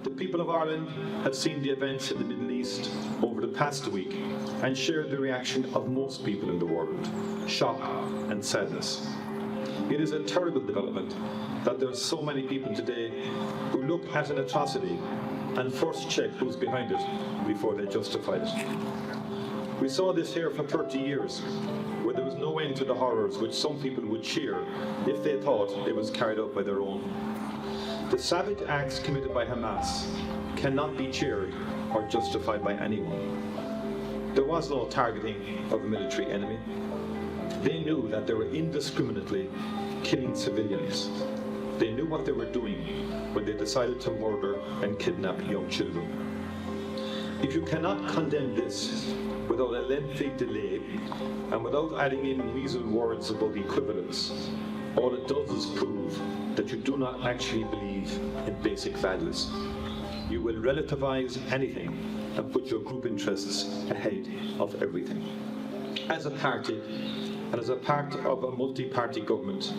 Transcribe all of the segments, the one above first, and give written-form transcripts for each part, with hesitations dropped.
The people of Ireland have seen the events in the Middle East over the past week and shared the reaction of most people in the world: shock and sadness. It is a terrible development that there are so many people today who look at an atrocity and first check who's behind it before they justify it. We saw this here for 30 years, where there was no end to the horrors which some people would cheer if they thought it was carried out by their own. The savage acts committed by Hamas cannot be cheered or justified by anyone. There was no targeting of a military enemy. They knew that they were indiscriminately killing civilians. They knew what they were doing when they decided to murder and kidnap young children. If you cannot condemn this without a lengthy delay and without adding in weasel words about equivalence, all it does is prove that you do not actually believe in basic values. You will relativize anything and put your group interests ahead of everything. As a party, and as a part of a multi-party government,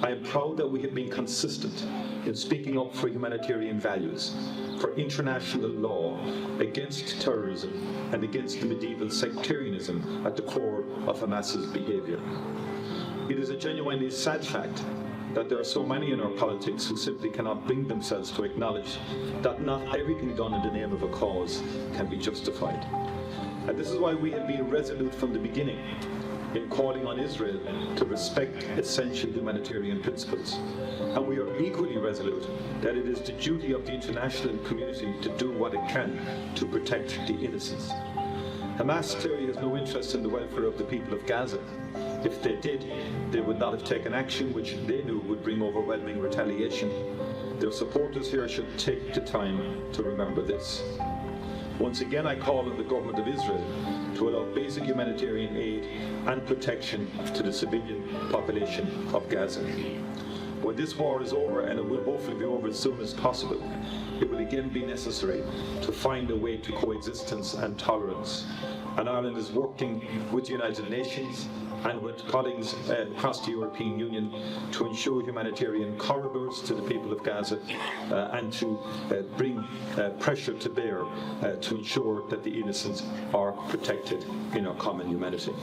I am proud that we have been consistent in speaking up for humanitarian values, for international law, against terrorism, and against the medieval sectarianism at the core of Hamas's behaviour. It is a genuinely sad fact that there are so many in our politics who simply cannot bring themselves to acknowledge that not everything done in the name of a cause can be justified. And this is why we have been resolute from the beginning in calling on Israel to respect essential humanitarian principles. And we are equally resolute that it is the duty of the international community to do what it can to protect the innocents. Hamas clearly has no interest in the welfare of the people of Gaza. If they did, they would not have taken action which they knew would bring overwhelming retaliation. Their supporters here should take the time to remember this. Once again, I call on the government of Israel to allow basic humanitarian aid and protection to the civilian population of Gaza. When this war is over, and it will hopefully be over as soon as possible, it will again be necessary to find a way to coexistence and tolerance. And Ireland is working with the United Nations and with colleagues across the European Union to ensure humanitarian corridors to the people of Gaza and to bring pressure to bear to ensure that the innocents are protected in our common humanity.